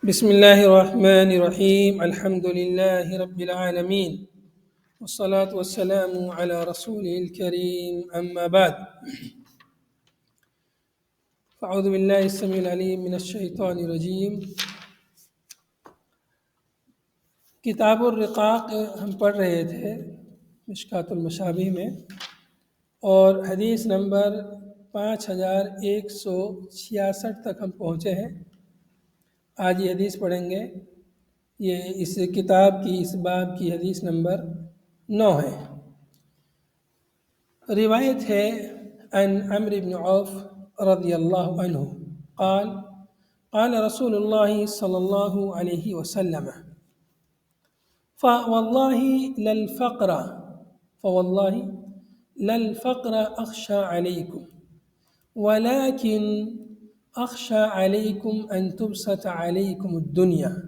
بسم الله الرحمن الرحيم الحمد لله رب العالمين والصلاة والسلام على رسوله الكريم أما بعد فأعوذ بالله السميع العليم من الشيطان الرجيم کتاب الرقاق ہم پڑھ رہے تھے مشکات المشابہ میں، اور حدیث نمبر 5166 تک ہم پہنچے ہیں۔ آج یہ حدیث پڑھیں گے، یہ اس کتاب کی اس باب کی حدیث نمبر 9 ہے۔ روایت ہے عن عمرو بن عوف رضی اللہ عنہ قال قال رسول اللہ صلی اللہ علیہ وسلم فوالله للفقر أخشى عليكم ولكن أخشى عليكم أن تبسط عليكم الدنيا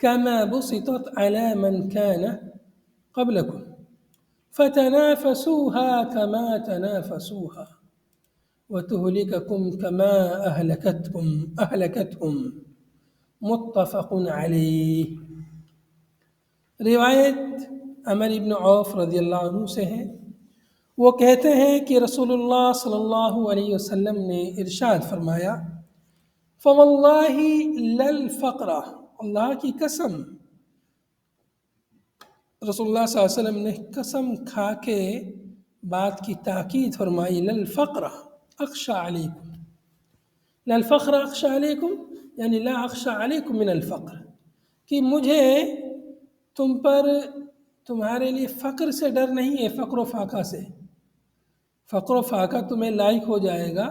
كما بسطت على من كان قبلكم فتنافسوها كما تنافسوها وتهلككم كما أهلكتهم متفق عليه۔ روایت عمر بن عوف رضی اللہ عنہ سے ہے، وہ کہتے ہیں کہ رسول اللہ صلی اللہ علیہ وسلم نے ارشاد فرمایا، فواللہ للفقر، اللہ کی قسم، رسول اللہ صلی اللہ علیہ وسلم نے قسم کھا کے بات کی تاکید فرمائی، للفقر اخشى علیکم، للفقر اخشى علیکم یعنی لا اخشى علیکم من الفقر، کہ مجھے تم پر تمہارے لیے فقر سے ڈر نہیں ہے، فقر و فاقہ سے، فقر و فاقہ تمہیں لاحق ہو جائے گا،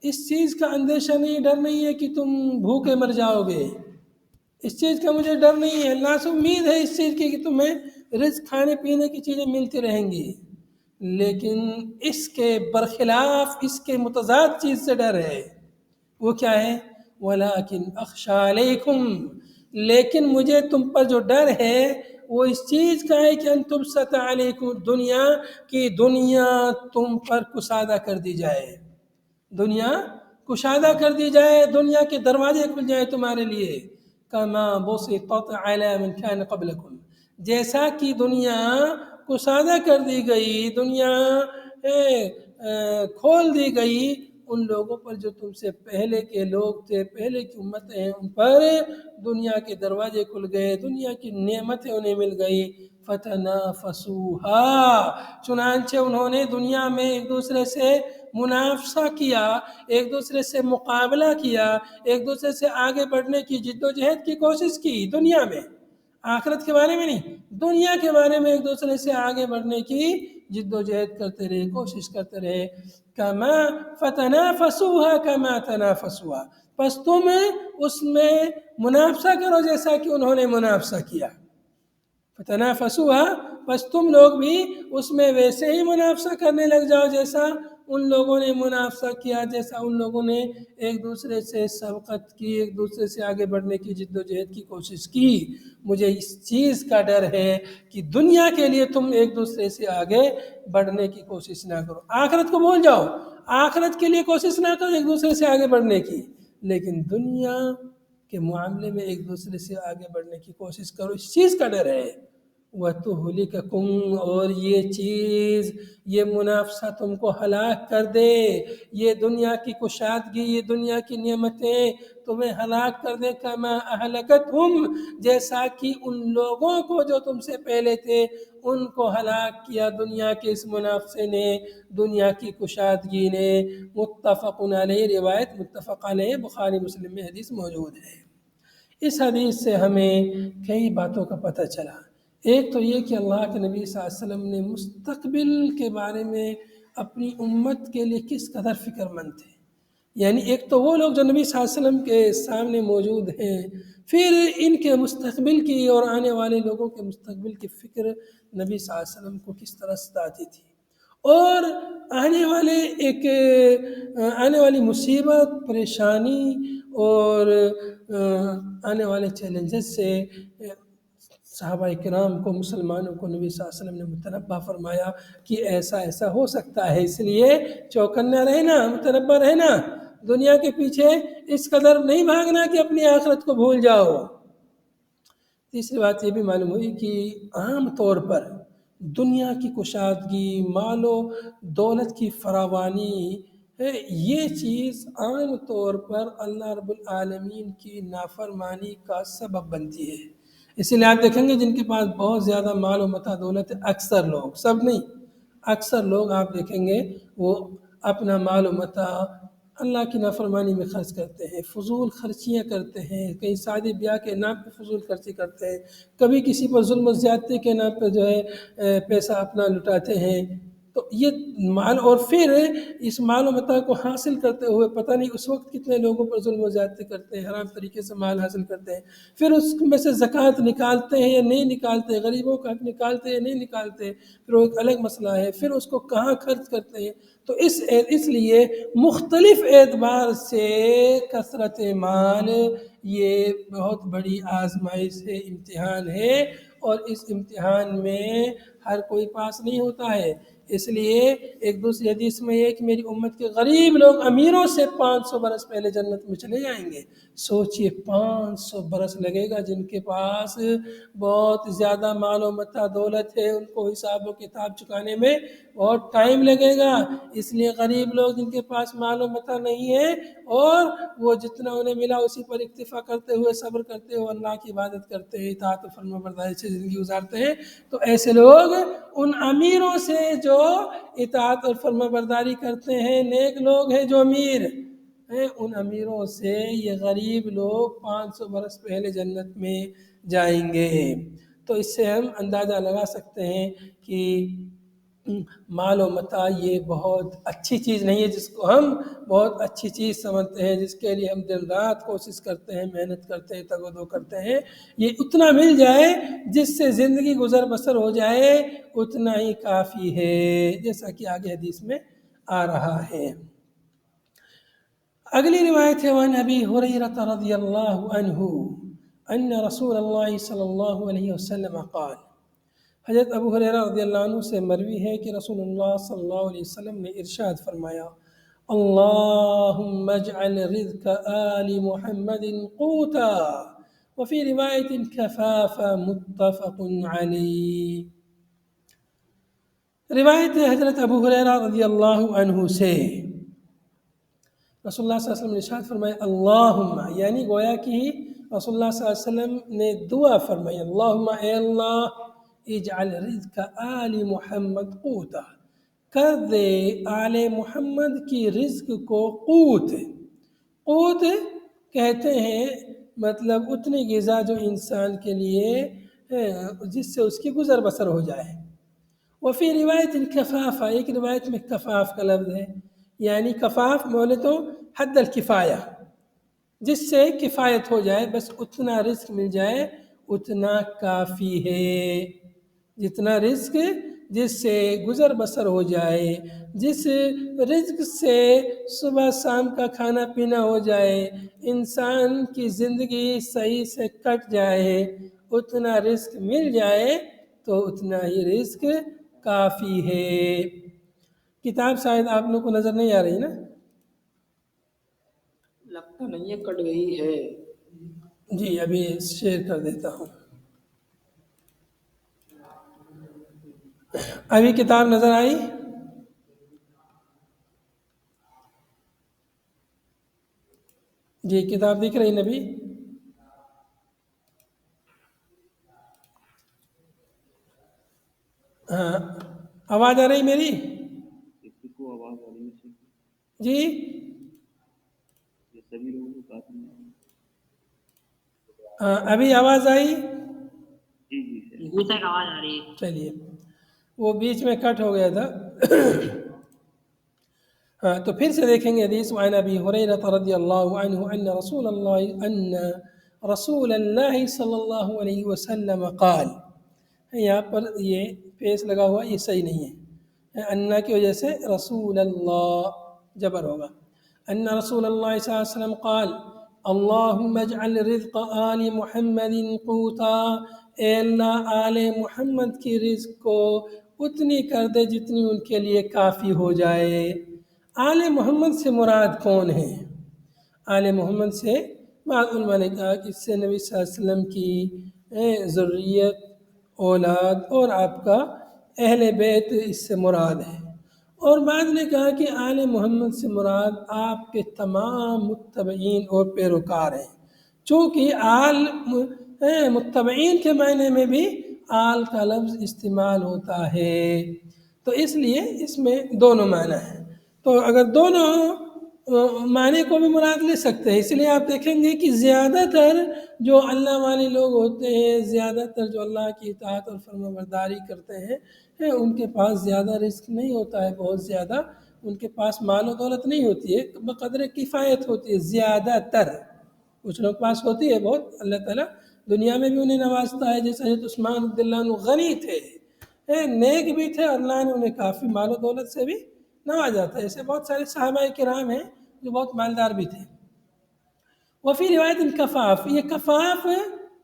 اس چیز کا اندیشہ نہیں، ڈر نہیں ہے کہ تم بھوکے مر جاؤ گے، اس چیز کا مجھے ڈر نہیں ہے، اللہ سے امید ہے اس چیز کی کہ تمہیں رزق کھانے پینے کی چیزیں ملتی رہیں گی، لیکن اس کے برخلاف، اس کے متضاد چیز سے ڈر ہے، وہ کیا ہے؟ وَلَكِنْ أَخْشَى عَلَيْكُمْ، لیکن مجھے تم پر جو ڈر ہے وہ اس چیز کا ہے کہ ان تبسط علیکم دنیا، کی دنیا تم پر کشادہ کر دی جائے، دنیا کشادہ کر دی جائے، دنیا کے دروازے کھل جائیں تمہارے لیے، کما بسطت علی من کان قبلکم، جیسا کہ دنیا کشادہ کر دی گئی، دنیا کھول دی گئی ان لوگوں پر جو تم سے پہلے کے لوگ تھے، پہلے کی امتیں ہیں، ان پر دنیا کے دروازے کھل گئے، دنیا کی نعمتیں انہیں مل گئی، فتنافسوها، چنانچہ انہوں نے دنیا میں ایک دوسرے سے منافسہ کیا، ایک دوسرے سے مقابلہ کیا، ایک دوسرے سے آگے بڑھنے کی جد و جہد کی کوشش کی، دنیا میں، آخرت کے بارے میں نہیں، دنیا کے بارے میں ایک دوسرے سے آگے بڑھنے کی جد و جہد کرتے رہے، کوشش کرتے رہے، کما فتنافسوها کما تنافسوها، پس تم اس میں منافسہ کرو جیسا کہ انہوں نے منافسہ کیا، فتنافسوها، پس تم لوگ بھی اس میں ویسے ہی منافسہ کرنے لگ جاؤ جیسا ان لوگوں نے منافسہ کیا، جیسا ان لوگوں نے ایک دوسرے سے سبقت کی، ایک دوسرے سے آگے بڑھنے کی جد و جہد کی کوشش کی۔ مجھے اس چیز کا ڈر ہے کہ دنیا کے لیے تم ایک دوسرے سے آگے بڑھنے کی کوشش نہ کرو، آخرت کو بھول جاؤ، آخرت کے لیے کوشش نہ کرو ایک دوسرے سے آگے بڑھنے کی، لیکن دنیا کے معاملے میں ایک دوسرے سے آگے بڑھنے کی کوشش کرو، اس چیز کا ڈر ہے۔ وَتُهْلِكَكُمْ، اور یہ چیز، یہ منافسہ تم کو ہلاک کر دے، یہ دنیا کی کشادگی، یہ دنیا کی نعمتیں تمہیں ہلاک کر دے، کما اہلکتہم، جیسا کہ ان لوگوں کو جو تم سے پہلے تھے ان کو ہلاک کیا دنیا کے اس منافسے نے، دنیا کی کشادگی نے۔ متفق علیہ، روایت متفق علیہ، بخاری مسلم میں حدیث موجود ہے۔ اس حدیث سے ہمیں کئی باتوں کا پتہ چلا۔ ایک تو یہ کہ اللہ کے نبی صلی اللہ علیہ وسلم نے مستقبل کے بارے میں اپنی امت کے لیے کس قدر فکر مند تھے، یعنی ایک تو وہ لوگ جو نبی صلی اللہ علیہ وسلم کے سامنے موجود ہیں، پھر ان کے مستقبل کی اور آنے والے لوگوں کے مستقبل کی فکر نبی صلی اللہ علیہ وسلم کو کس طرح ستاتی تھی، اور آنے والی مصیبت، پریشانی اور آنے والے چیلنجز سے صحابہ کرام کو، مسلمانوں کو نبی صلی اللہ علیہ وسلم نے متنبہ فرمایا کہ ایسا ایسا ہو سکتا ہے، اس لیے چوکنا رہنا، متنبہ رہنا، دنیا کے پیچھے اس قدر نہیں بھاگنا کہ اپنی آخرت کو بھول جاؤ۔ تیسری بات یہ بھی معلوم ہوئی کہ عام طور پر دنیا کی کشادگی، مال و دولت کی فراوانی، یہ چیز عام طور پر اللہ رب العالمین کی نافرمانی کا سبب بنتی ہے۔ اسی لیے آپ دیکھیں گے جن کے پاس بہت زیادہ مال و متاع دولت ہے، اکثر لوگ، سب نہیں، اکثر لوگ آپ دیکھیں گے وہ اپنا مال و متاع اللہ کی نافرمانی میں خرچ کرتے ہیں، فضول خرچیاں کرتے ہیں، کہیں شادی بیاہ کے نام پہ فضول خرچی کرتے ہیں، کبھی کسی پر ظلم و زیادتی کے نام پہ جو ہے پیسہ اپنا لٹاتے ہیں۔ تو یہ مال، اور پھر اس مال و متاع کو حاصل کرتے ہوئے پتہ نہیں اس وقت کتنے لوگوں پر ظلم و زیادتی کرتے ہیں، حرام طریقے سے مال حاصل کرتے ہیں، پھر اس میں سے زکوٰۃ نکالتے ہیں یا نہیں نکالتے، غریبوں کا حق نکالتے ہیں یا نہیں نکالتے، پھر وہ ایک الگ مسئلہ ہے، پھر اس کو کہاں خرچ کرتے ہیں۔ تو اس لیے مختلف اعتبار سے کثرت مال یہ بہت بڑی آزمائش ہے، امتحان ہے، اور اس امتحان میں ہر کوئی پاس نہیں ہوتا ہے۔ اس لیے ایک دوسری حدیث میں یہ کہ میری امت کے غریب لوگ امیروں سے 500 برس پہلے جنت میں چلے جائیں گے۔ سوچئے 500 برس لگے گا جن کے پاس بہت زیادہ مال و متاع دولت ہے، ان کو حساب و کتاب چکانے میں بہت ٹائم لگے گا۔ اس لیے غریب لوگ جن کے پاس مال و متاع نہیں ہے اور وہ جتنا انہیں ملا اسی پر اکتفا کرتے ہوئے، صبر کرتے ہوئے اللہ کی عبادت کرتے ہیں، اطاعت و فرما برداری سے زندگی گزارتے ہیں، تو ایسے لوگ ان امیروں سے جو اطاعت اور فرما برداری کرتے ہیں، نیک لوگ ہیں جو امیر ہیں، ان امیروں سے یہ غریب لوگ 500 برس پہلے جنت میں جائیں گے۔ تو اس سے ہم اندازہ لگا سکتے ہیں کہ مال و متاع یہ بہت اچھی چیز نہیں ہے، جس کو ہم بہت اچھی چیز سمجھتے ہیں، جس کے لیے ہم دن رات کوشش کرتے ہیں، محنت کرتے ہیں، تگ و دو کرتے ہیں، یہ اتنا مل جائے جس سے زندگی گزر بسر ہو جائے، اتنا ہی کافی ہے، جیسا کہ آگے حدیث میں آ رہا ہے۔ اگلی روایت ہے وعن ابی ہریرہ رضی اللہ عنہ ان رسول اللہ صلی اللہ علیہ وسلم قال، حضرت ابو ہریرہ رضی اللہ عنہ سے مروی ہے کہ رسول اللہ صلی اللہ علیہ وسلم نے ارشاد فرمایا، اللہم اجعل رزق آل محمد قوتا وفی روایت کفافا متفق علیہ۔ روایت ہے حضرت ابو ہریرہ رضی اللہ عنہ سے، رسول اللہ صلی اللہ علیہ وسلم نے ارشاد فرمایا اللہم، یعنی گویا کہ رسول اللہ صلی اللہ علیہ وسلم نے دعا فرمائی، اللہم اے اللہ اجعل رزق آل محمد قوتا، کر دے آل محمد کی رزق کو قوت۔ قوت کہتے ہیں مطلب اتنی غذا جو انسان کے لیے جس سے اس کی گزر بسر ہو جائے۔ وفی روایت کفافہ، ایک روایت میں کفاف کا لفظ ہے، یعنی کفاف بولے تو حد الکفایہ، جس سے کفایت ہو جائے، بس اتنا رزق مل جائے اتنا کافی ہے، جتنا رزق جس سے گزر بسر ہو جائے، جس رزق سے صبح شام کا کھانا پینا ہو جائے، انسان کی زندگی صحیح سے کٹ جائے، اتنا رزق مل جائے تو اتنا ہی رزق کافی ہے۔ کتاب شاید آپ لوگوں کو نظر نہیں آ رہی نا؟ لگتا نہیں ہے، کٹ گئی ہے۔ جی ابھی شیئر کر دیتا ہوں۔ ابھی کتاب نظر آئی؟ جی کتاب دکھ رہی نبی؟ ہاں آواز آ رہی میری؟ جی ہاں ابھی آواز آئی؟ جی تک آواز آ رہی ہے۔ چلیے وہ بیچ میں کٹ ہو گیا تھا۔ ہاں تو پھر سے دیکھیں گے حدیث وعن ابی ہریرہ رضی اللہ عنہ ان رسول اللہ صلی اللہ علیہ وسلم قال، یہاں پر یہ پیس لگا ہوا یہ صحیح نہیں ہے، انا کی وجہ سے رسول اللہ جبر ہوگا، ان رسول اللہ صلی اللہ علیہ وسلم قال اللہم اجعل رزق آل محمد قوتا، اے اللہ آل محمد کی رزق کو اتنی کر دے جتنی ان کے لیے کافی ہو جائے۔ آل محمد سے مراد کون ہے؟ آل محمد سے بعض علماء نے کہا کہ اس سے نبی صلی اللہ علیہ وسلم کی ذریت، اولاد اور آپ کا اہل بیت اس سے مراد ہے، اور بعض نے کہا کہ آل محمد سے مراد آپ کے تمام متبعین اور پیروکار ہیں، چونکہ آل متبعین کے معنی میں بھی آل کا لفظ استعمال ہوتا ہے، تو اس لیے اس میں دونوں معنی ہیں، تو اگر دونوں معنی کو بھی مراد لے سکتے ہیں، اس لیے آپ دیکھیں گے کہ زیادہ تر جو اللہ والے لوگ ہوتے ہیں، زیادہ تر جو اللہ کی اطاعت اور فرما برداری کرتے ہیں، ان کے پاس زیادہ رزق نہیں ہوتا ہے، بہت زیادہ ان کے پاس مال و دولت نہیں ہوتی ہے، بقدر کفایت ہوتی ہے زیادہ تر، کچھ لوگ پاس ہوتی ہے بہت، اللہ تعالیٰ دنیا میں بھی انہیں نوازتا ہے، جیسے حضرت عثمان رضی اللہ عنہ غنی تھے، نیک بھی تھے، اور اللہ نے انہیں کافی مال و دولت سے بھی نوازا تھا، ایسے بہت سارے صحابہ کرام ہیں جو بہت مالدار بھی تھے۔ وفی روایت الکفاف، یہ کفاف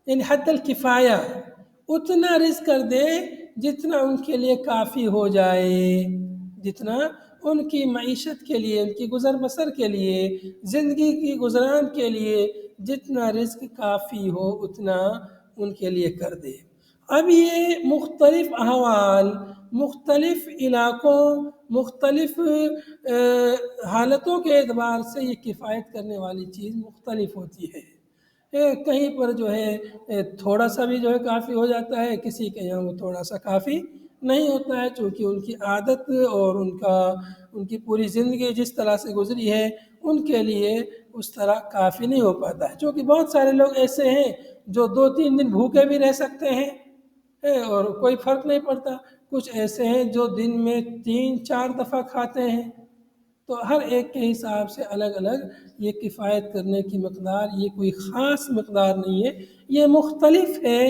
یعنی حد الکفایہ، اتنا رزق کر دے جتنا ان کے لیے کافی ہو جائے، جتنا ان کی معیشت کے لیے، ان کی گزر بسر کے لیے، زندگی کی گزران کے لیے جتنا رزق کافی ہو اتنا ان کے لیے کر دے۔ اب یہ مختلف احوال، مختلف علاقوں، مختلف حالتوں کے اعتبار سے یہ کفایت کرنے والی چیز مختلف ہوتی ہے، کہیں پر جو ہے تھوڑا سا بھی جو ہے کافی ہو جاتا ہے، کسی کے یہاں وہ تھوڑا سا کافی نہیں ہوتا ہے، چونکہ ان کی عادت اور ان کی پوری زندگی جس طرح سے گزری ہے ان کے لیے اس طرح کافی نہیں ہو پاتا ہے، چونکہ بہت سارے لوگ ایسے ہیں جو 2-3 دن بھوکے بھی رہ سکتے ہیں اور کوئی فرق نہیں پڑتا، کچھ ایسے ہیں جو دن میں 3-4 دفعہ کھاتے ہیں، تو ہر ایک کے حساب سے الگ الگ یہ کفایت کرنے کی مقدار، یہ کوئی خاص مقدار نہیں ہے، یہ مختلف ہے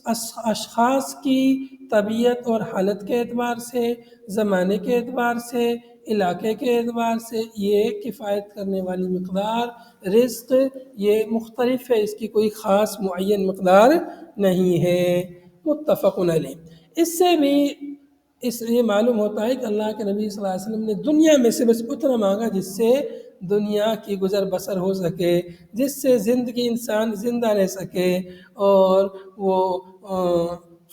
اشخاص کی طبیعت اور حالت کے اعتبار سے، زمانے کے اعتبار سے، علاقے کے اعتبار سے، یہ کفایت کرنے والی مقدار رزق یہ مختلف ہے، اس کی کوئی خاص معین مقدار نہیں ہے، متفق علیہ۔ اس سے بھی اس لیے معلوم ہوتا ہے کہ اللہ کے نبی صلی اللہ علیہ وسلم نے دنیا میں سے بس اتنا مانگا جس سے دنیا کی گزر بسر ہو سکے، جس سے زندگی انسان زندہ رہ سکے اور وہ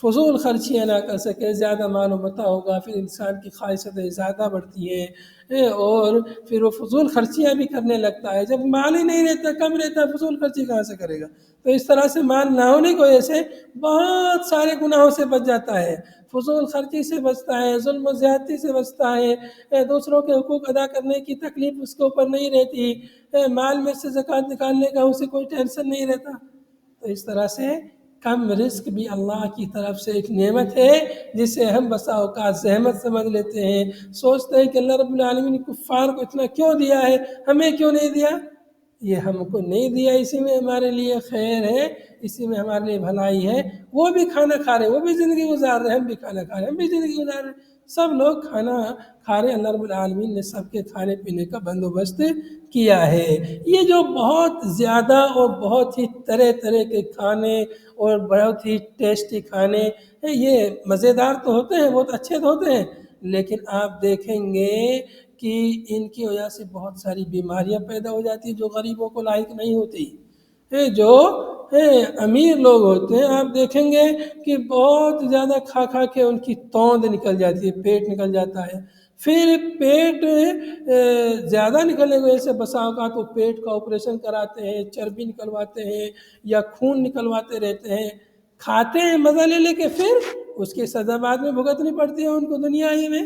فضول خرچیاں نہ کر سکے، زیادہ مال و متاع ہوگا پھر انسان کی خواہشاتیں زیادہ بڑھتی ہیں اور پھر وہ فضول خرچیاں بھی کرنے لگتا ہے، جب مال ہی نہیں رہتا، کم رہتا، فضول خرچی کہاں سے کرے گا؟ تو اس طرح سے مال نہ ہونے کی وجہ سے بہت سارے گناہوں سے بچ جاتا ہے، فضول خرچی سے بچتا ہے، ظلم و زیادتی سے بچتا ہے، دوسروں کے حقوق ادا کرنے کی تکلیف اس کے اوپر نہیں رہتی، مال میں سے زکوٰۃ نکالنے کا اسے کوئی ٹینشن نہیں رہتا، تو اس طرح سے کم رزق بھی اللہ کی طرف سے ایک نعمت ہے جسے ہم بسا اوقات زحمت سمجھ لیتے ہیں، سوچتے ہیں کہ اللہ رب العالمین نے کفار کو اتنا کیوں دیا ہے، ہمیں کیوں نہیں دیا؟ یہ ہم کو نہیں دیا، اسی میں ہمارے لیے خیر ہے، اسی میں ہمارے لیے بھلائی ہے، وہ بھی کھانا کھا رہے ہیں، وہ بھی زندگی گزار رہے ہیں، ہم بھی کھانا کھا رہے ہیں، ہم بھی زندگی گزار رہے ہیں، سب لوگ کھانا کھا رہے ہیں، اللہ رب العالمین نے سب کے کھانے پینے کا بندوبست کیا ہے۔ یہ جو بہت زیادہ اور بہت ہی طرح طرح کے کھانے اور بہت ہی ٹیسٹی کھانے، یہ مزیدار تو ہوتے ہیں، بہت اچھے تو ہوتے ہیں، لیکن آپ دیکھیں گے کہ ان کی وجہ سے بہت ساری بیماریاں پیدا ہو جاتی ہیں جو غریبوں کو لاحق نہیں ہوتی، جو امیر لوگ ہوتے ہیں آپ دیکھیں گے کہ بہت زیادہ کھا کھا کے ان کی توند نکل جاتی ہے، پیٹ نکل جاتا ہے، پھر پیٹ زیادہ نکلنے کی وجہ سے بسا اوقات وہ پیٹ کا آپریشن کراتے ہیں، چربی نکلواتے ہیں یا خون نکلواتے رہتے ہیں، کھاتے ہیں مزہ لے لے کے، پھر اس کی سزا بعد میں بھگتنی پڑتی ہے ان کو دنیا ہی میں،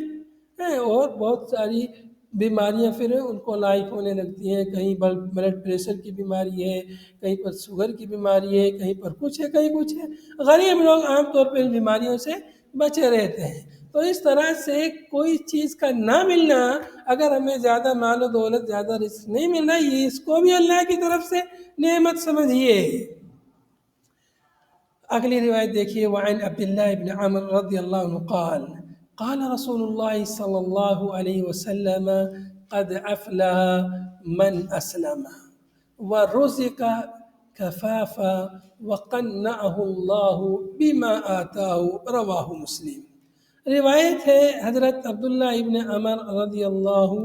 اور بہت ساری بیماریاں پھر ان کو لاحق ہونے لگتی ہیں، کہیں بلڈ پریشر کی بیماری ہے، کہیں پر شوگر کی بیماری ہے، کہیں پر کچھ ہے، کہیں کچھ ہے، غریب لوگ عام طور پہ ان بیماریوں سے بچے رہتے ہیں، تو اس طرح سے کوئی چیز کا نہ ملنا، اگر ہمیں زیادہ مال و دولت، زیادہ رزق نہیں مل رہا، یہ اس کو بھی اللہ کی طرف سے نعمت سمجھیے۔ اگلی روایت دیکھیے، وعن عبداللہ بن عمر رضی اللہ عنہ قال قال رسول اللہ صلی اللہ علیہ وسلم قد افلح من اسلم ورزق کفافا وقنعه اللہ بما آتاه رواہ مسلم۔ روایت ہے حضرت عبداللہ ابن عمر رضی اللہ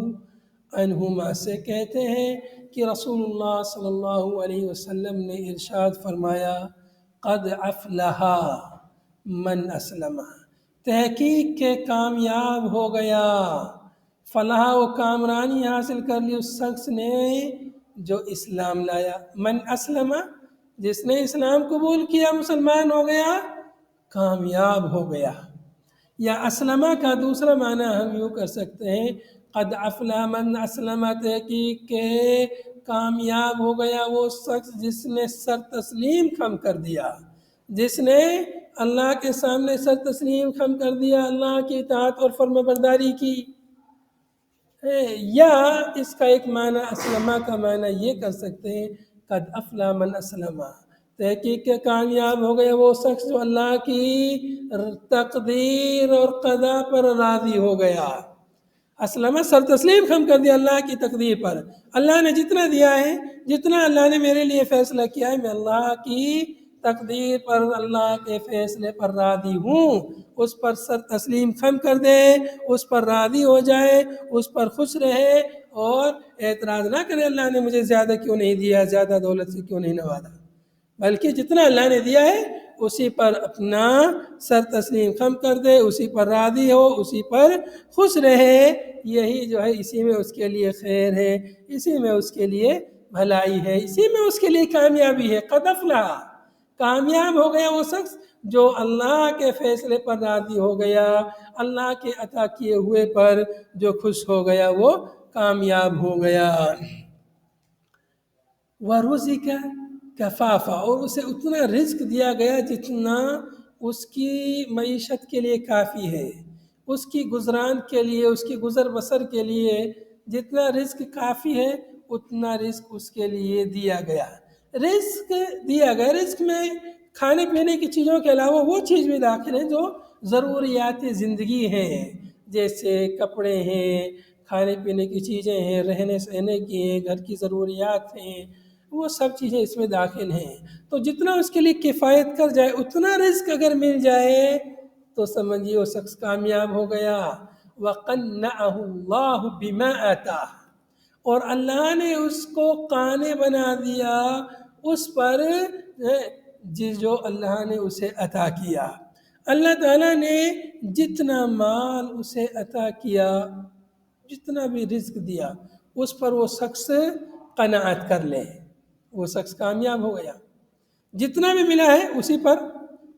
عنہما سے، کہتے ہیں کہ رسول اللہ صلی اللہ علیہ وسلم نے ارشاد فرمایا قد افلح من اسلم، تحقیق کے کامیاب ہو گیا، فلاح و کامرانی حاصل کر لی اس شخص نے جو اسلام لایا۔ من اسلم، جس نے اسلام قبول کیا، مسلمان ہو گیا، کامیاب ہو گیا۔ یا اسلمہ کا دوسرا معنی ہم یوں کر سکتے ہیں قد افلح من اسلم، تحقیق کے کامیاب ہو گیا وہ شخص جس نے سر تسلیم خم کر دیا، جس نے اللہ کے سامنے سر تسلیم خم کر دیا، اللہ کی اطاعت اور فرما برداری کی۔ یا اس کا ایک معنی اسلمہ کا معنی یہ کر سکتے ہیں قد افلح من اسلم، تحقیق کے کامیاب ہو گیا وہ شخص جو اللہ کی تقدیر اور قضا پر راضی ہو گیا۔ اسلمہ سر تسلیم خم کر دیا اللہ کی تقدیر پر، اللہ نے جتنا دیا ہے، جتنا اللہ نے میرے لیے فیصلہ کیا ہے، میں اللہ کی تقدیر پر، اللہ کے فیصلے پر راضی ہوں، اس پر سر تسلیم خم کر دے، اس پر راضی ہو جائے، اس پر خوش رہے اور اعتراض نہ کرے اللہ نے مجھے زیادہ کیوں نہیں دیا، زیادہ دولت سے کیوں نہیں نوازا، بلکہ جتنا اللہ نے دیا ہے اسی پر اپنا سر تسلیم خم کر دے، اسی پر راضی ہو، اسی پر خوش رہے۔ یہی جو ہے اسی میں اس کے لیے خیر ہے، اسی میں اس کے لیے بھلائی ہے، اسی میں اس کے لیے کامیابی ہے۔ قد افلح، کامیاب ہو گیا وہ شخص جو اللہ کے فیصلے پر راضی ہو گیا، اللہ کے عطا کیے ہوئے پر جو خوش ہو گیا وہ کامیاب ہو گیا۔ وَرُزِقَ کفافہ، اور اسے اتنا رزق دیا گیا جتنا اس کی معیشت کے لیے کافی ہے، اس کی گزران کے لیے، اس کی گزر بسر کے لیے جتنا رزق کافی ہے اتنا رزق اس کے لیے دیا گیا۔ رزق دیا گیا، رزق میں کھانے پینے کی چیزوں کے علاوہ وہ چیز بھی داخل ہے جو ضروریات زندگی ہیں، جیسے کپڑے ہیں، کھانے پینے کی چیزیں ہیں، رہنے سہنے کی ہیں، گھر کی ضروریات ہیں، وہ سب چیزیں اس میں داخل ہیں۔ تو جتنا اس کے لیے کفایت کر جائے اتنا رزق اگر مل جائے تو سمجھیے وہ شخص کامیاب ہو گیا۔ وَقَنَّعَهُ اللَّهُ بِمَا آتَاهُ، اور اللہ نے اس کو قانع بنا دیا اس پر جو اللہ نے اسے عطا کیا۔ اللہ تعالیٰ نے جتنا مال اسے عطا کیا، جتنا بھی رزق دیا، اس پر وہ شخص قناعت کر لے، وہ شخص کامیاب ہو گیا۔ جتنا بھی ملا ہے اسی پر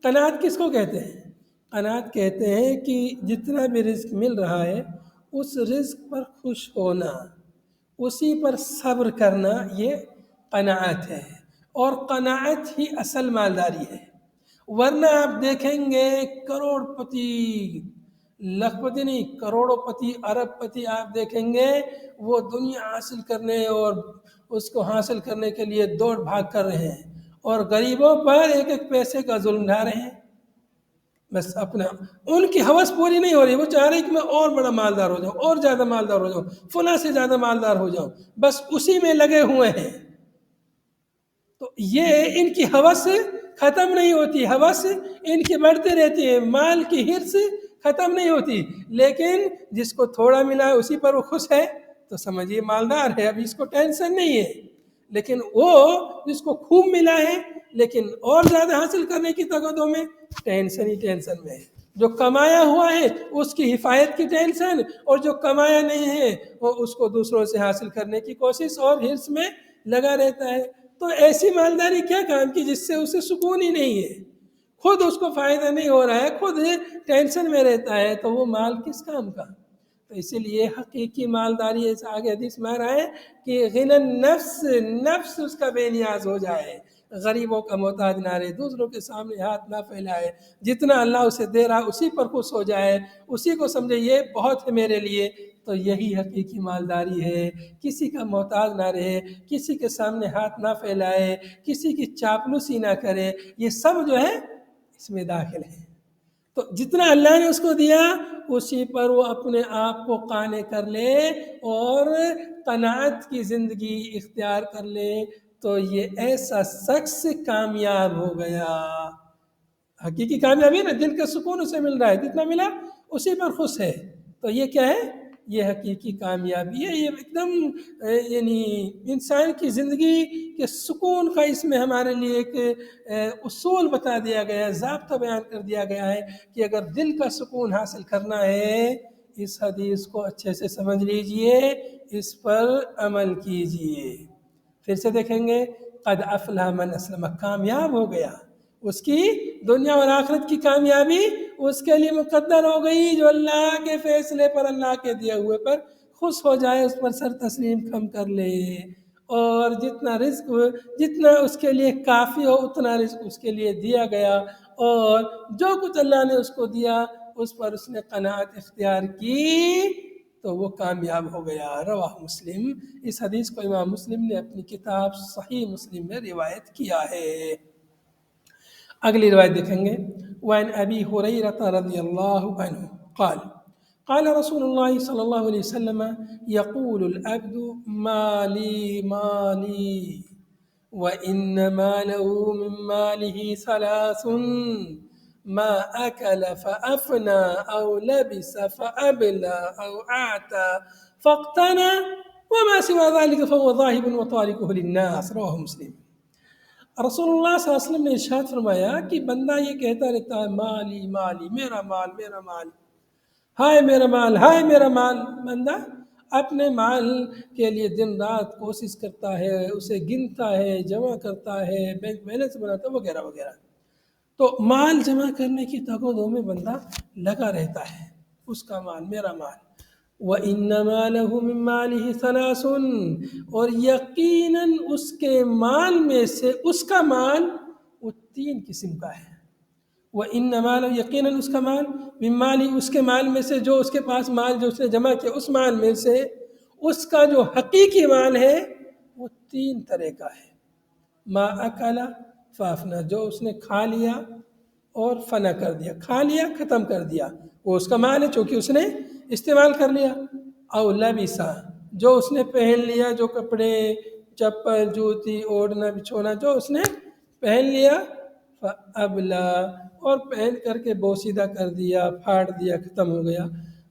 قناعت کس کو کہتے ہیں؟ قناعت کہتے ہیں کہ جتنا بھی رزق مل رہا ہے اس رزق پر خوش ہونا، اسی پر صبر کرنا، یہ قناعت ہے، اور قناعت ہی اصل مالداری ہے۔ ورنہ آپ دیکھیں گے کروڑ پتی، لاکھ پتی نہیں، کروڑوں پتی، ارب پتی آپ دیکھیں گے وہ دنیا حاصل کرنے اور اس کو حاصل کرنے کے لیے دوڑ بھاگ کر رہے ہیں، اور غریبوں پر ایک ایک پیسے کا ظلم ڈھا رہے ہیں۔ بس اپنا ان کی ہوس پوری نہیں ہو رہی، وہ چاہ رہے کہ میں اور بڑا مالدار ہو جاؤں، اور زیادہ مالدار ہو جاؤں، فلاں سے زیادہ مالدار ہو جاؤں، بس اسی میں لگے ہوئے ہیں۔ تو یہ ان کی ہوس ختم نہیں ہوتی، ہوس ان کی بڑھتے رہتی ہے، مال کی حرص ختم نہیں ہوتی، لیکن جس کو تھوڑا ملا ہے اسی پر وہ خوش ہے تو سمجھیے مالدار ہے، ابھی اس کو ٹینشن نہیں ہے۔ لیکن وہ جس کو خوب ملا ہے لیکن اور زیادہ حاصل کرنے کی تگدوں میں، ٹینشن ہی ٹینشن میں ہے۔ جو کمایا ہوا ہے اس کی حفاظت کی ٹینشن، اور جو کمایا نہیں ہے وہ اس کو دوسروں سے حاصل کرنے کی کوشش اور حرص میں لگا رہتا ہے۔ تو ایسی مالداری کیا کام کی جس سے اسے سکون ہی نہیں ہے، خود اس کو فائدہ نہیں ہو رہا ہے، خود ٹینشن میں رہتا ہے، تو وہ مال کس کام کا؟ تو اسی لیے حقیقی مالداری ایسا آگے حدیث میں آ رہا ہے کہ غنی النفس، نفس اس کا بے نیاز ہو جائے، غریبوں کا محتاج نہ رہے، دوسروں کے سامنے ہاتھ نہ پھیلائے، جتنا اللہ اسے دے رہا اسی پر خوش ہو جائے، اسی کو سمجھے یہ بہت ہے میرے لیے۔ تو یہی حقیقی مالداری ہے، کسی کا محتاج نہ رہے، کسی کے سامنے ہاتھ نہ پھیلائے، کسی کی چاپلوسی نہ کرے، یہ سب جو ہے اس میں داخل ہے۔ تو جتنا اللہ نے اس کو دیا اسی پر وہ اپنے آپ کو قانع کر لے اور قناعت کی زندگی اختیار کر لے، تو یہ ایسا شخص کامیاب ہو گیا۔ حقیقی کامیابی نا، دل کا سکون اسے مل رہا ہے، جتنا ملا اسی پر خوش ہے، تو یہ کیا ہے؟ یہ حقیقی کامیابی ہے. یہ ایک دم یعنی انسان کی زندگی کے سکون کا اس میں ہمارے لیے ایک اصول بتا دیا گیا ہے، ضابطہ بیان کر دیا گیا ہے کہ اگر دل کا سکون حاصل کرنا ہے اس حدیث کو اچھے سے سمجھ لیجئے، اس پر عمل کیجئے. پھر سے دیکھیں گے، قد افلح من اسلم، کامیاب ہو گیا، اس کی دنیا اور آخرت کی کامیابی اس کے لیے مقدر ہو گئی. جو اللہ کے فیصلے پر، اللہ کے دیے ہوئے پر خوش ہو جائے، اس پر سر تسلیم خم کر لے، اور جتنا اس کے لیے کافی ہو اتنا رزق اس کے لیے دیا گیا، اور جو کچھ اللہ نے اس کو دیا اس پر اس نے قناعت اختیار کی تو وہ کامیاب ہو گیا. رواہ مسلم، اس حدیث کو امام مسلم نے اپنی کتاب صحیح مسلم میں روایت کیا ہے. اگلی روایت دیکھیں گے، وعن ابی ہریرہ رضی اللہ عنہ قال قال رسول اللہ صلی اللہ علیہ وسلم یقول العبد مالی مالی وإن ماله من ماله ثلاث ما أكل فأفنى أو لبس فأبلى أو أعتى فاقتنى وما سوى ذلك فهو ذاهب وطارقه للناس. رواه مسلم. رسول اللہ صلی اللہ علیہ وسلم نے ارشاد فرمایا کہ بندہ یہ کہتا رہتا ہے مالی مالی، میرا مال میرا مال، ہائے میرا مال ہائے میرا مال. بندہ اپنے مال کے لیے دن رات کوشش کرتا ہے، اسے گنتا ہے، جمع کرتا ہے، بینک بیلنس بناتا ہے وغیرہ وغیرہ. تو مال جمع کرنے کی تگ و دو میں بندہ لگا رہتا ہے، اس کا مال میرا مال. وَإِنَّ مَالَهُ مِن مَالِهِ ثَلَاثٌ، اور یقیناً اس کے مال میں سے، اس کا مال وہ 3 قسم کا ہے. وَإِنَّ مَالَهُ، یقیناً اس کا مال، مِن مَالِهِ، اس کے مال میں سے، جو اس کے پاس مال جو اس نے جمع کیا اس مال میں سے، اس کا جو حقیقی مال ہے وہ 3 طرح کا ہے. ما اکلا فافنا، جو اس نے کھا لیا اور فنا کر دیا، کھا لیا ختم کر دیا، وہ اس کا مال ہے چونکہ اس نے استعمال کر لیا. او لبسا، جو اس نے پہن لیا، جو کپڑے چپل جوتی اوڑھنا بچھونا جو اس نے پہن لیا، فابلا، اور پہن کر کے بوسیدہ کر دیا، پھاڑ دیا، ختم ہو گیا،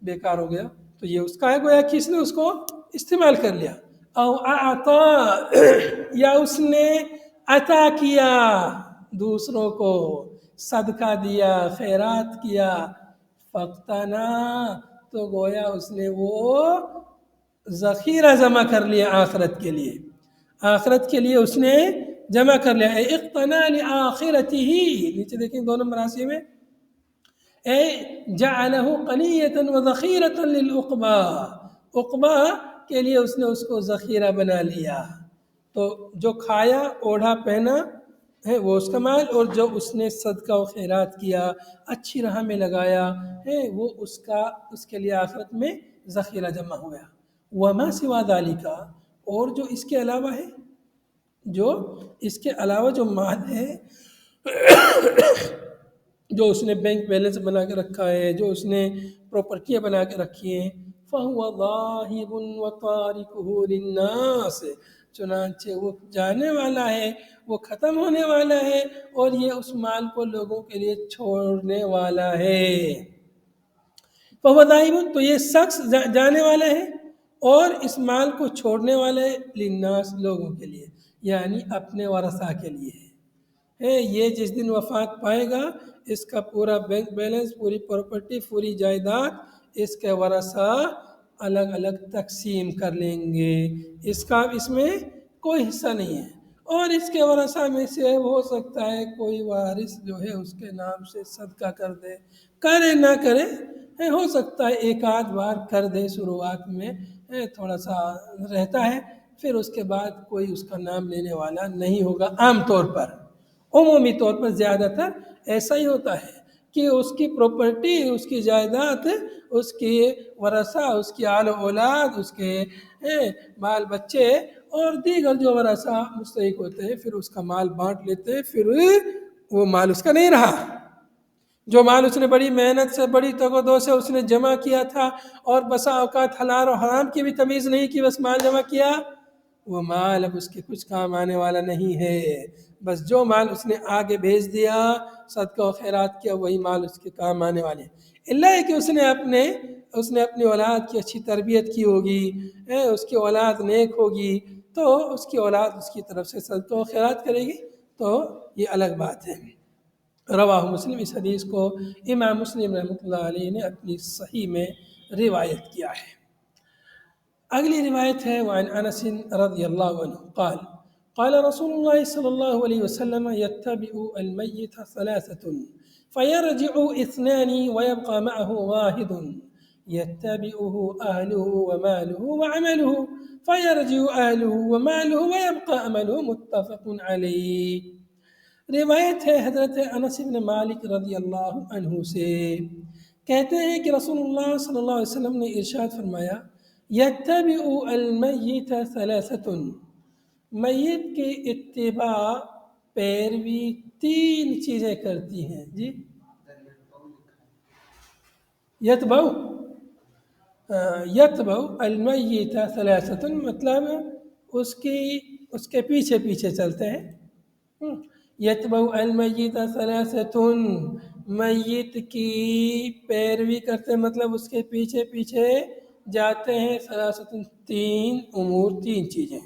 بیکار ہو گیا، تو یہ اس کا ہے، گویا کہ اس نے اس کو استعمال کر لیا. او اعطا، یا اس نے عطا کیا دوسروں کو، صدقہ دیا، خیرات کیا. فقتنا، تو گویا اس نے وہ ذخیرہ جمع کر لیا آخرت کے لیے، آخرت کے لیے اس نے جمع کر لیا. اقتنا لآخرتہ، نیچے دیکھیں 2 نمبر حاشیے میں، اے جعلہ قنیۃ وذخیرۃ للعقبہ، عقبہ کے لیے اس نے اس کو ذخیرہ بنا لیا. تو جو کھایا اوڑھا پہنا ہے وہ اس کا مال، اور جو اس نے صدقہ و خیرات کیا، اچھی راہ میں لگایا ہے، وہ اس کے لیے آخرت میں ذخیرہ جمع ہو گیا. وما سوا ذالک، اور جو اس کے علاوہ ہے، جو اس کے علاوہ جو مال ہے جو اس نے بینک بیلنس بنا کے رکھا ہے، جو اس نے پراپرٹیاں بنا کے رکھی ہیں، فَهُوَ ذَاهِبٌ وَطَارِقُهُ لِلنَّاسِ، چنانچہ وہ جانے والا ہے، وہ ختم ہونے والا ہے، اور یہ اس مال کو لوگوں کے لیے چھوڑنے والا ہے. فَهُوَ ذَاهِبٌ، تو یہ شخص جانے والا ہے اور اس مال کو چھوڑنے والا ہے، للناس، لوگوں کے لیے، یعنی اپنے ورثاء کے لیے ہے. یہ جس دن وفات پائے گا، اس کا پورا بینک بیلنس، پوری پراپرٹی، پوری جائیداد اس کے ورثاء الگ الگ تقسیم کر لیں گے، اس میں کوئی حصہ نہیں ہے. اور اس کے ورثاء میں سے ہو سکتا ہے کوئی وارث جو ہے اس کے نام سے صدقہ کر دے، کرے نہ کرے، ہو سکتا ہے ایک آدھ بار کر دے، شروعات میں تھوڑا سا رہتا ہے، پھر اس کے بعد کوئی اس کا نام لینے والا نہیں ہوگا. عام طور پر، عمومی طور پر زیادہ تر ایسا ہی ہوتا ہے کہ اس کی پراپرٹی، اس کی جائیداد، اس کی ورثاء، اس کی آل و اولاد، اس کے بال بچے اور دیگر جو ورثاء مستحق ہوتے ہیں، پھر اس کا مال بانٹ لیتے ہیں، پھر وہ مال اس کا نہیں رہا. جو مال اس نے بڑی محنت سے، بڑی تگ و دو سے اس نے جمع کیا تھا، اور بسا اوقات حلال و حرام کی بھی تمیز نہیں کی، بس مال جمع کیا وہ مال اب اس کے کچھ کام آنے والا نہیں ہے، بس جو مال اس نے آگے بھیج دیا صدقہ و خیرات کیا وہی مال اس کے کام آنے والے ہیں، اللہ ہے کہ اس نے اپنی اولاد کی اچھی تربیت کی ہوگی، اس کی اولاد نیک ہوگی تو اس کی اولاد اس کی طرف سے صدقہ و خیرات کرے گی، تو یہ الگ بات ہے۔ رواہ مسلم، اس حدیث کو امام مسلم رحمۃ اللہ علیہ نے اپنی صحیح میں روایت کیا ہے۔ اگلی روایت ہے وعن انس رضی اللہ عنہ قال قال رسول اللہ صلی اللہ علیہ وسلم يتبع المیت ثلاثة فيرجع اثنان ويبقى معه واحد يتبعه أهله وماله وعمله فيرجع أهله وماله ويبقى عمله متفق علیہ۔ روایت ہے حضرت انس بن مالک رضی اللہ عنہ سے، کہتے ہیں کہ رسول اللہ صلی اللہ علیہ وسلم نے ارشاد فرمایا یتبع المیت ثلاثۃ، میت کی اتباع پیروی تین چیزیں کرتی ہیں۔ جی یتبع المیت ثلاثۃ مطلب اس کے پیچھے پیچھے چلتے ہیں۔ یتبع المیت ثلاثۃ، میت کی پیروی کرتے مطلب اس کے پیچھے پیچھے جاتے ہیں، ثلاثۃ تین امور، تین چیزیں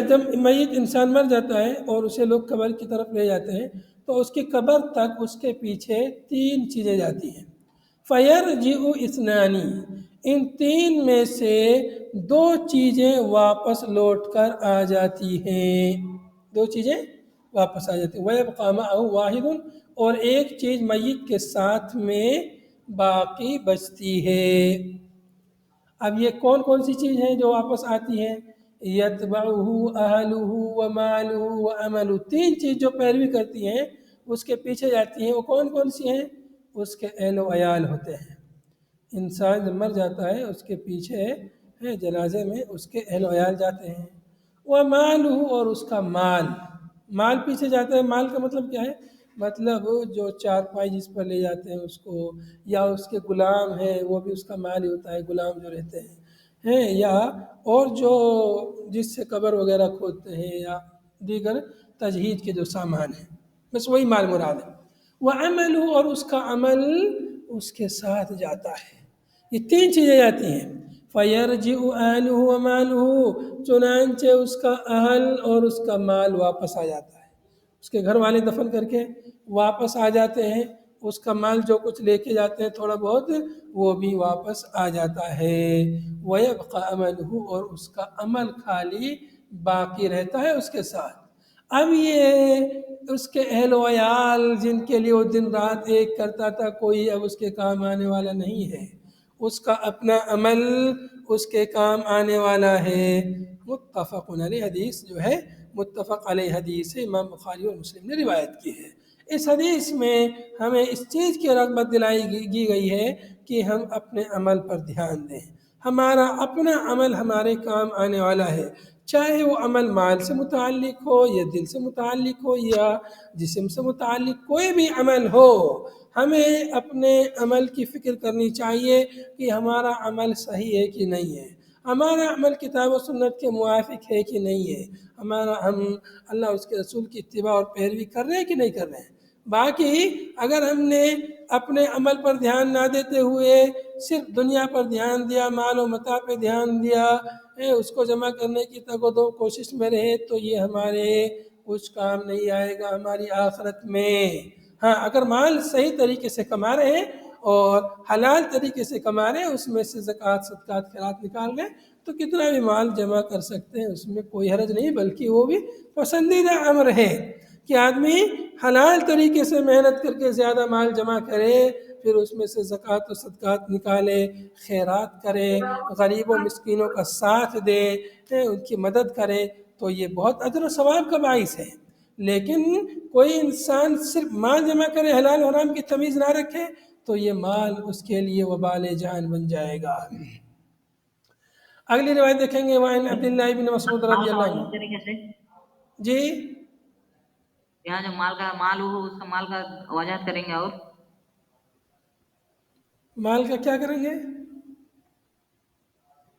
جب میت انسان مر جاتا ہے اور اسے لوگ قبر کی طرف لے جاتے ہیں تو اس کی قبر تک اس کے پیچھے تین چیزیں جاتی ہیں۔ فَيَرْجِعُ اثْنَانِ، ان تین میں سے دو چیزیں واپس لوٹ کر آ جاتی ہیں، دو چیزیں واپس آ جاتی ہیں۔ وَيَبْقَى مَعَهُ وَاحِدٌ، اور ایک چیز میت کے ساتھ میں باقی بچتی ہے۔ اب یہ کون کون سی چیز ہیں جو واپس آتی ہیں؟ یتبعہ اہلہ ومالہ وعملہ، تین چیز جو پیروی کرتی ہیں اس کے پیچھے جاتی ہیں، وہ کون کون سی ہیں؟ اس کے اہل و عیال ہوتے ہیں۔ انسان جب مر جاتا ہے اس کے پیچھے جنازے میں اس کے اہل و عیال جاتے ہیں، ومالہ، اور اس کا مال پیچھے جاتا ہے۔ مال کا مطلب کیا ہے؟ مطلب جو چارپائی جس پر لے جاتے ہیں اس کو، یا اس کے غلام ہیں وہ بھی اس کا مال ہی ہوتا ہے، غلام جو رہتے ہیں، یا اور جو جس سے قبر وغیرہ کھودتے ہیں یا دیگر تجہیز کے جو سامان ہیں، بس وہی مال مراد ہے۔ وعملہ، اور اس کا عمل اس کے ساتھ جاتا ہے۔ یہ تین چیزیں جاتی ہیں۔ فَيَرْجِعُ أَهْلُهُ وَمَالُهُ، چنانچہ اس کا اہل اور اس کا مال واپس آ جاتا ہے، اس کے گھر والے دفن کر کے واپس آ جاتے ہیں، اس کا مال جو کچھ لے کے جاتے ہیں تھوڑا بہت وہ بھی واپس آ جاتا ہے۔ وَيَبْقَى عَمَلُهُ، اور اس کا عمل خالی باقی رہتا ہے اس کے ساتھ۔ اب یہ اس کے اہل و عیال جن کے لیے وہ دن رات ایک کرتا تھا، کوئی اب اس کے کام آنے والا نہیں ہے، اس کا اپنا عمل اس کے کام آنے والا ہے۔ متفق علیہ، حدیث جو ہے متفق علیہ حدیث ہے، امام بخاری اور مسلم نے روایت کی ہے۔ اس حدیث میں ہمیں اس چیز کی رغبت دلائی گئی ہے کہ ہم اپنے عمل پر دھیان دیں۔ ہمارا اپنا عمل ہمارے کام آنے والا ہے، چاہے وہ عمل مال سے متعلق ہو یا دل سے متعلق ہو یا جسم سے متعلق کوئی بھی عمل ہو، ہمیں اپنے عمل کی فکر کرنی چاہیے کہ ہمارا عمل صحیح ہے کہ نہیں ہے، ہمارا عمل کتاب و سنت کے موافق ہے کہ نہیں ہے، ہم اللہ اس کے رسول کی اتباع اور پیروی کر رہے ہیں کہ نہیں کر رہے ہیں۔ باقی اگر ہم نے اپنے عمل پر دھیان نہ دیتے ہوئے صرف دنیا پر دھیان دیا، مال و متاع پہ دھیان دیا، اس کو جمع کرنے کی تگ و دو کوشش میں رہے، تو یہ ہمارے کچھ کام نہیں آئے گا ہماری آخرت میں۔ ہاں، اگر مال صحیح طریقے سے کما رہے ہیں اور حلال طریقے سے کما رہے ہیں، اس میں سے زکوٰۃ صدقات خیرات نکال رہے ہیں تو کتنا بھی مال جمع کر سکتے ہیں، اس میں کوئی حرج نہیں، بلکہ وہ بھی پسندیدہ امر ہے کہ آدمی حلال طریقے سے محنت کر کے زیادہ مال جمع کرے، پھر اس میں سے زکوٰۃ و صدقات نکالے، خیرات کرے، غریب و مسکینوں کا ساتھ دے، ان کی مدد کرے، تو یہ بہت اجر و ثواب کا باعث ہے۔ لیکن کوئی انسان صرف مال جمع کرے، حلال و حرام کی تمیز نہ رکھے، تو یہ مال اس کے لیے وبال جان بن جائے گا۔ اگلی روایت دیکھیں گے، وعن عبداللہ بن مسعود رضی اللہ عنہ۔ جی یہاں جو مال ہو اس کا مال کا وضاحت کریں گے، اور مال کا کیا کریں گے؟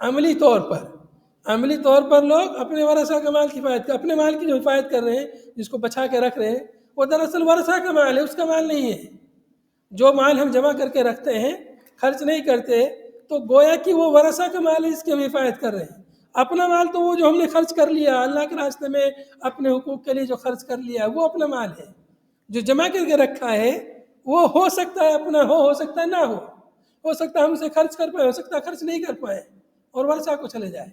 عملی طور پر لوگ اپنے ورثہ کا مال کی حفاظت اپنے مال کی جو حفاظت کر رہے ہیں، جس کو بچا کے رکھ رہے ہیں، وہ دراصل ورثہ کا مال ہے، اس کا مال نہیں ہے۔ جو مال ہم جمع کر کے رکھتے ہیں، خرچ نہیں کرتے، تو گویا کہ وہ ورثہ کا مال ہے جس کی ہم حفاظت کر رہے ہیں۔ اپنا مال تو وہ جو ہم نے خرچ کر لیا اللہ کے راستے میں، اپنے حقوق کے لیے جو خرچ کر لیا وہ اپنا مال ہے۔ جو جمع کر کے رکھا ہے وہ ہو سکتا ہے اپنا ہو سکتا ہے نہ ہو سکتا ہے ہم اسے خرچ کر پائے، ہو سکتا ہے خرچ نہیں کر پائے اور ورثہ کو چلے جائے۔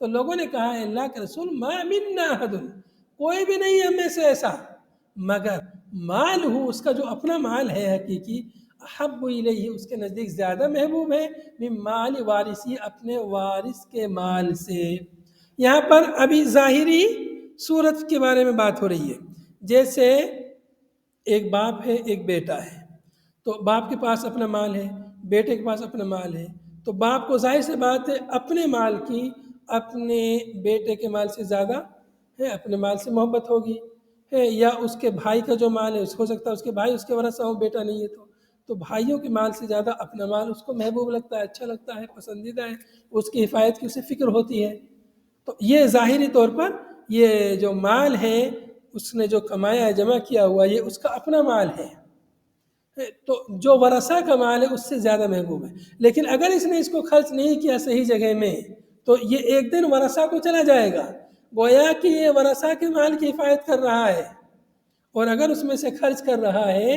تو لوگوں نے کہا ہے اللہ کے رسول ما منا احد، کوئی بھی نہیں ہم میں سے ایسا مگر مال ہو، اس کا جو اپنا مال ہے حقیقی، احب الیہ، اس کے نزدیک زیادہ محبوب ہے، من مال وارثی، اپنے وارث کے مال سے۔ یہاں پر ابھی ظاہری صورت کے بارے میں بات ہو رہی ہے، جیسے ایک باپ ہے ایک بیٹا ہے، تو باپ کے پاس اپنا مال ہے، بیٹے کے پاس اپنا مال ہے، تو باپ کو ظاہر سے بات ہے اپنے مال کی اپنے بیٹے کے مال سے زیادہ ہے، اپنے مال سے محبت ہوگی ہے، یا اس کے بھائی کا جو مال ہے ہو سکتا ہے اس کے بھائی اس کے ورثہ ہو، بیٹا نہیں ہے تو بھائیوں کے مال سے زیادہ اپنا مال اس کو محبوب لگتا ہے، اچھا لگتا ہے، پسندیدہ ہے، اس کی حفاظت کی اسے فکر ہوتی ہے۔ تو یہ ظاہری طور پر یہ جو مال ہے اس نے جو کمایا ہے، جمع کیا ہوا، یہ اس کا اپنا مال ہے، تو جو ورثہ کا مال ہے اس سے زیادہ محبوب ہے۔ لیکن اگر اس نے اس کو خرچ نہیں کیا صحیح جگہ میں تو یہ ایک دن ورثہ کو چلا جائے گا، گویا کہ یہ ورثہ کے مال کی حفاظت کر رہا ہے، اور اگر اس میں سے خرچ کر رہا ہے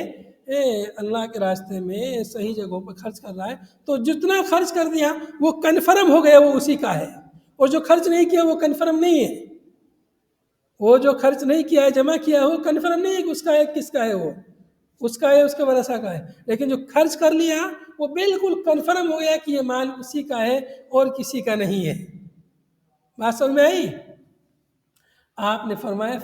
اللہ کے راستے میں صحیح جگہوں پر خرچ کر رہا ہے، تو جتنا خرچ کر دیا وہ کنفرم ہو گیا وہ اسی کا ہے، اور جو خرچ نہیں کیا وہ کنفرم نہیں ہے۔ وہ جو خرچ نہیں کیا ہے، جمع کیا ہے، وہ کنفرم نہیں ہے کہ اس کا ہے کس کا ہے، وہ اس کا ہے، اس کے ورثہ کا ہے۔ لیکن جو خرچ کر لیا وہ بالکل کنفرم ہو گیا کہ یہ مال اسی کا ہے اور کسی کا نہیں ہے۔ بات سمجھ میں آئی؟ آپ نے فرمایا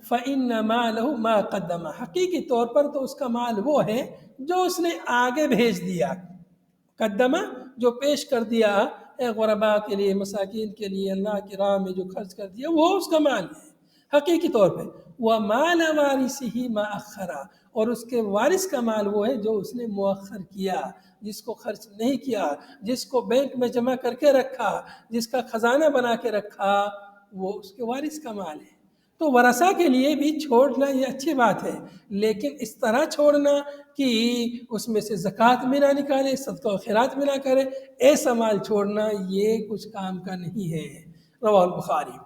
فَإِنَّ مَالَهُ مَا قَدَّمَ، حقیقی طور پر تو اس کا مال وہ ہے جو اس نے آگے بھیج دیا، قدمہ جو پیش کر دیا غرباء کے لیے، مساکین کے لیے، اللہ کی راہ میں جو خرچ کر دیا وہ اس کا مال ہے حقیقی طور پہ۔ وَمَالَ وَارِثِهِ مَا أَخَّرَ، اور اس کے وارث کا مال وہ ہے جو اس نے مؤخر کیا، جس کو خرچ نہیں کیا، جس کو بینک میں جمع کر کے رکھا، جس کا خزانہ بنا کے رکھا، وہ اس کے وارث کا مال ہے۔ تو ورثہ کے لیے بھی چھوڑنا یہ اچھی بات ہے، لیکن اس طرح چھوڑنا کہ اس میں سے زکوٰۃ بھی نہ نکالے، صدقہ و خیرات بھی نہ کرے، ایسا مال چھوڑنا یہ کچھ کام کا نہیں ہے۔ رواہ البخاری۔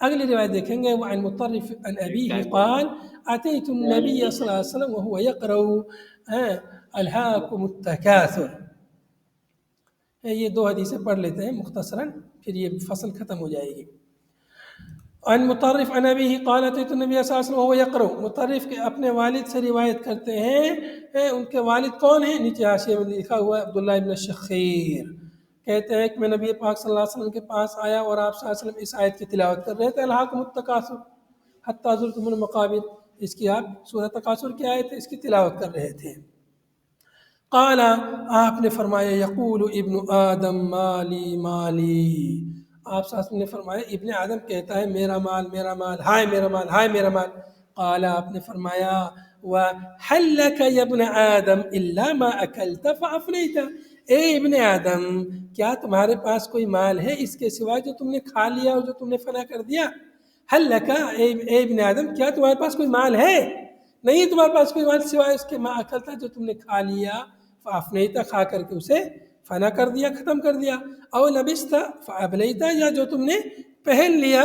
اگلی روایت دیکھیں گے، وعن مطرف عن ابیہ قال اتیت النبی صلی اللہ علیہ وسلم وهو يقرأ الہاکم التکاثر۔ یہ دو حدیثیں پڑھ لیتے ہیں مختصراً، پھر یہ فصل ختم ہو جائے گی۔ عن مطرف عن ابیہ قال اتیت النبی صلی اللہ علیہ وسلم وهو يقرأ، مطرف کے اپنے والد سے روایت کرتے ہیں، ان کے والد کون ہیں؟ نیچے حاشیے میں لکھا ہوا ہے عبداللہ ابن شخیر، کہتے ہیں کہ میں نبی پاک صلی اللہ علیہ وسلم کے پاس آیا اور آپ صلی اللہ علیہ وسلم اس آیت کی تلاوت کر رہے تھے، الہاکم التکاثر حتی زرتم المقابر، اس کی آپ سورۃ تکاثر کی آیت ہے، اس کی تلاوت کر رہے تھے۔ قال، آپ نے فرمایا یقول ابن آدم مالی مالی، آپ صلی اللہ علیہ وسلم نے فرمایا ابن آدم کہتا ہے میرا مال میرا مال، ہائے میرا مال ہائے میرا مال۔ قال، آپ نے فرمایا وَهَلْ لَكَ يَا ابْنَ آدَمَ إِلَّا مَا أَكَلْتَ فَأَفْنَيْتَ، اے ابن آدم کیا تمہارے پاس کوئی مال ہے اس کے سوا جو تم نے کھا لیا اور جو تم نے فنا کر دیا؟ هَلْ لَكَ، اے ابن آدم کیا تمہارے پاس کوئی مال ہے؟ نہیں تمہارے پاس کوئی مال سوائے اس کے ما اکلتا جو تم نے کھا لیا، فافنیتا کھا کر کے اسے فنا کر دیا، ختم کر دیا، او لبستا فابلیتا، یا جو تم نے پہن لیا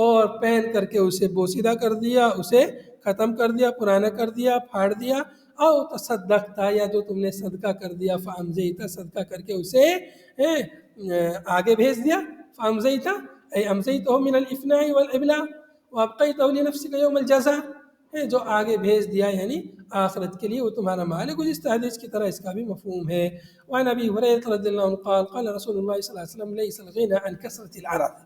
اور پہن کر کے اسے بوسیدہ کر دیا، اسے ختم کر دیا، پرانا کر دیا، پھاڑ دیا، او تصدقتا، یا جو تم نے صدقہ کر دیا، فامزیتا صدقہ کر کے اسے آگے بھیج دیا، فامزیتا ای امزیتہ من الافناء والابلاء وابقیتہ لنفسک یوم الجزاء، جو آگے بھیج دیا یعنی آخرت کے لیے وہ تمہارا مال ہے، گزشتہ حدیث کی طرح اس کا بھی مفہوم ہے۔ وعن ابی ہریرہ رضی اللہ عنہ قال قال رسول اللہ صلی اللہ علیہ وسلم لیس الغنى عن کثرة العرض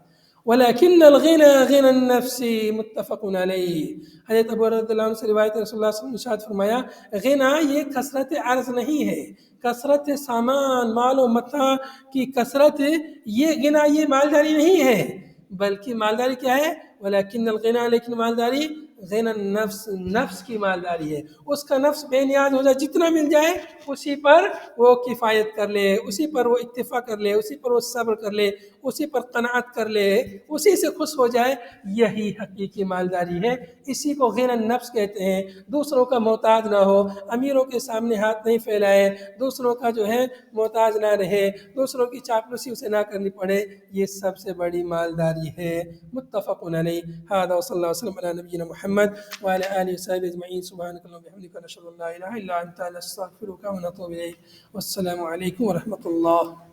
ولكن الغنى غنى النفس، متفق علیہ۔ حضرت ابو ہریرہ رضی اللہ عنہ سے روایت رسول اللہ صلی اللہ علیہ وسلم نے ارشاد فرمایا غنا یہ کثرت عرض نہیں ہے، کثرت سامان مال و متاع کی کثرت، یہ غنا یہ مالداری نہیں ہے، بلکہ مالداری کیا ہے؟ ولیکن الغنى، لیکن مالداری غنى النفس نفس کی مالداری ہے، اس کا نفس بے نیاز ہو جائے، جتنا مل جائے اسی پر وہ کفایت کر لے، اسی پر وہ اکتفا کر لے، اسی پر وہ صبر کر لے، اسی پر قناعت کر لے، اسی سے خوش ہو جائے، یہی حقیقی مالداری ہے۔ اسی کو غنى النفس کہتے ہیں۔ دوسروں کا محتاج نہ ہو، امیروں کے سامنے ہاتھ نہیں پھیلائے، دوسروں کا جو ہے محتاج نہ رہے، دوسروں کی چاپلوسی اسے نہ کرنی پڑے، یہ سب سے بڑی مالداری ہے۔ متفق علیہ۔ هذا وصلی اللہ وسلم علی نبینا محمد وعلى آله وصحبه اجمعین۔ سبحانك اللهم وبحمدك نشهد ان لا اله الا انت نستغفرك ونتوب الیک۔ والسلام علیکم ورحمۃ اللہ۔